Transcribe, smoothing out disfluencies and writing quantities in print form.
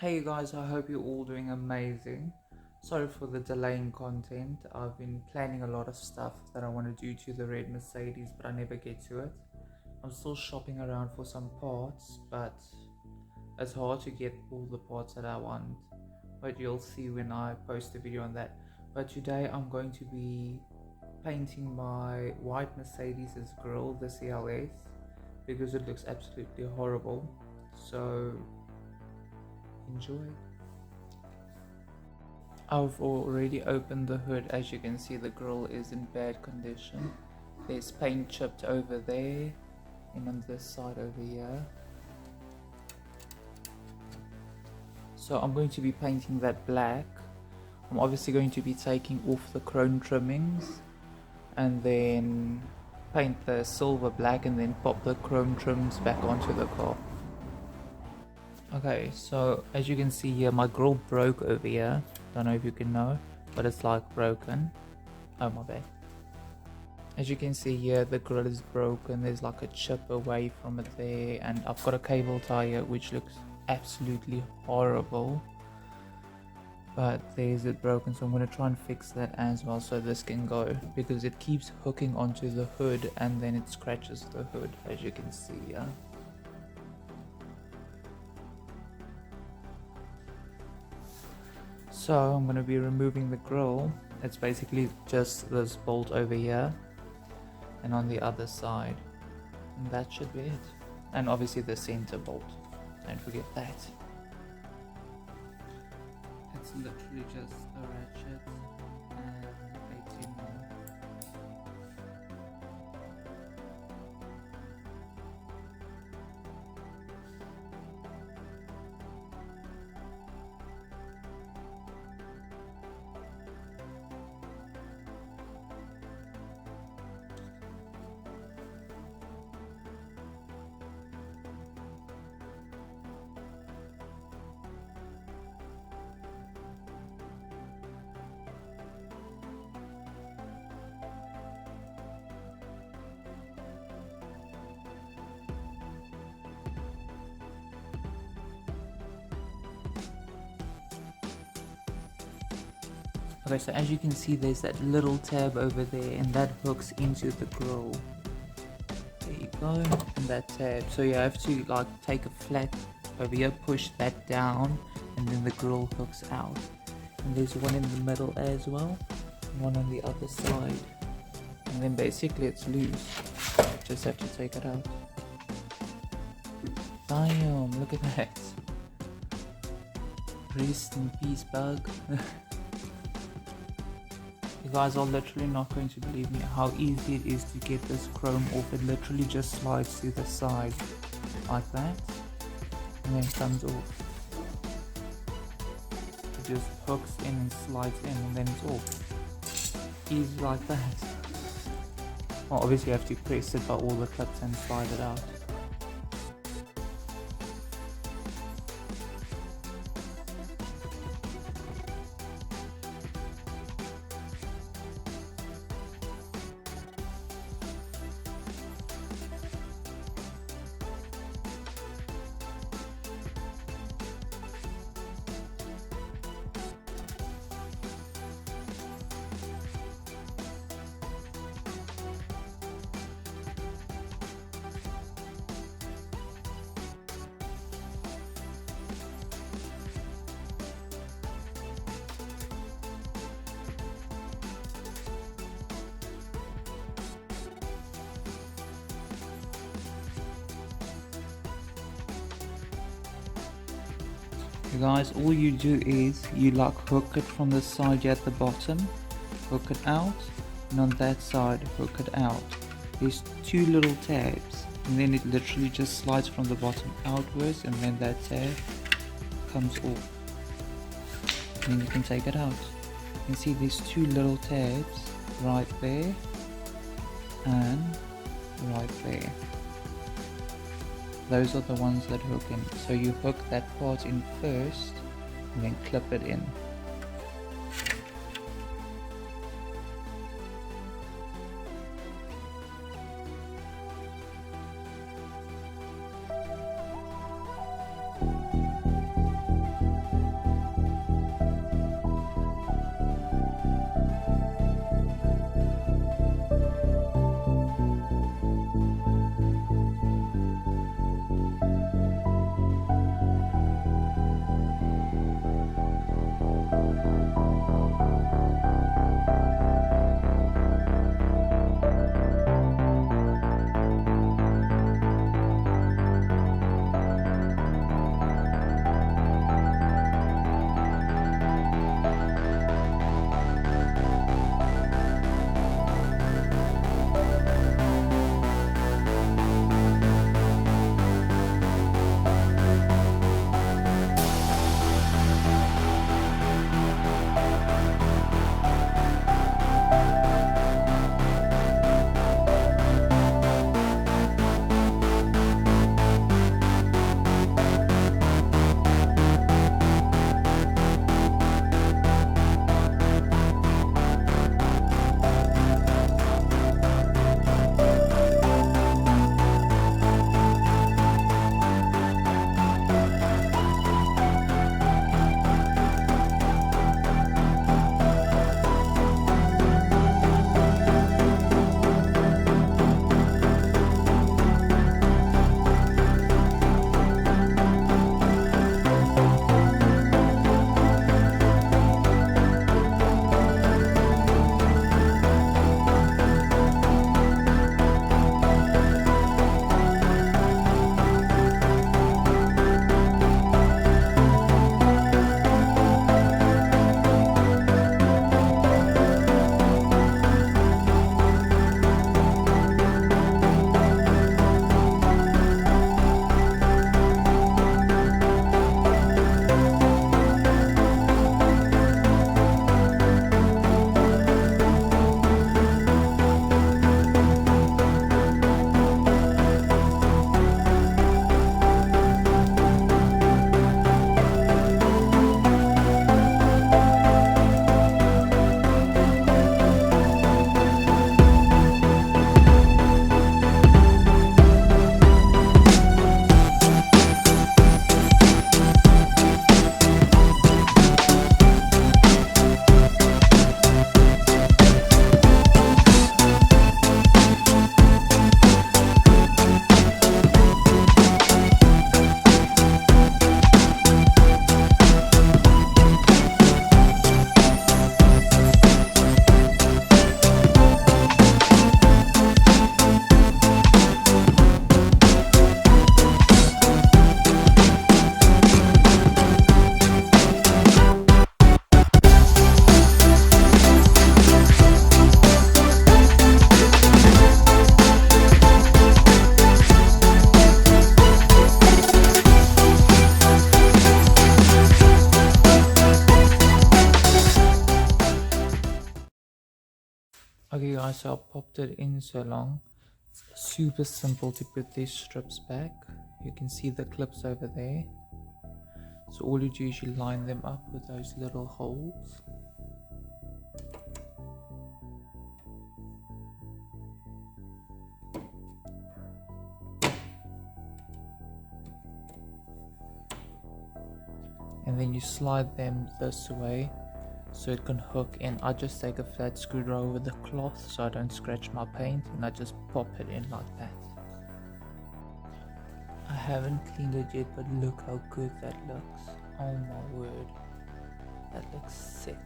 Hey you guys, I hope you're all doing amazing. Sorry for the delay in content. I've been planning a lot of stuff that I want to do to the red Mercedes, but I never get to it. I'm still shopping around for some parts, but it's hard to get all the parts that I want. But you'll see when I post a video on that. But today I'm going to be painting my white Mercedes' grille, the Cls, because it looks absolutely horrible. So enjoy. I've already opened the hood. As you can see, the grille is in bad condition. There's paint chipped over there and on this side over here. So I'm going to be painting that black. I'm obviously going to be taking off the chrome trimmings and then paint the silver black and then pop the chrome trims back onto the car. Okay, so as you can see here, my grille broke over here. Don't know if you can know, but it's like broken. Oh my bad. As you can see here, the grille is broken. There's like a chip away from it there, and I've got a cable tie here which looks absolutely horrible. But there's it broken, so I'm going to try and fix that as well so this can go, because it keeps hooking onto the hood and then it scratches the hood, as you can see here. So I'm going to be removing the grille. It's basically just this bolt over here and on the other side, and that should be it. And obviously the center bolt, don't forget that. It's literally just a ratchet and 18 mil. Okay, so as you can see, there's that little tab over there and that hooks into the grille. There you go, and that tab. So you have to like take a flat over here, push that down, and then the grille hooks out. And there's one in the middle as well, and one on the other side. And then basically it's loose. Just have to take it out. Damn, look at that. Rest in peace, bug. You guys are literally not going to believe me how easy it is to get this chrome off. It literally just slides to the side like that and then comes off. It just hooks in and slides in and then it's off. Easy like that. Well, obviously you have to press it by all the clips and slide it out. You guys, all you do is you like hook it from the side here at the bottom, hook it out, and on that side hook it out. There's two little tabs and then it literally just slides from the bottom outwards, and then that tab comes off and then you can take it out. You can see there's two little tabs right there and right there. Those are the ones that hook in. So you hook that part in first and then clip it in. Okay guys, so I popped it in so long. It's super simple to put these strips back. You can see the clips over there. So all you do is you line them up with those little holes. And then you slide them this way so it can hook in. I just take a flat screwdriver with the cloth so I don't scratch my paint, and I just pop it in like that. I haven't cleaned it yet, but look how good that looks. Oh my word, that looks sick.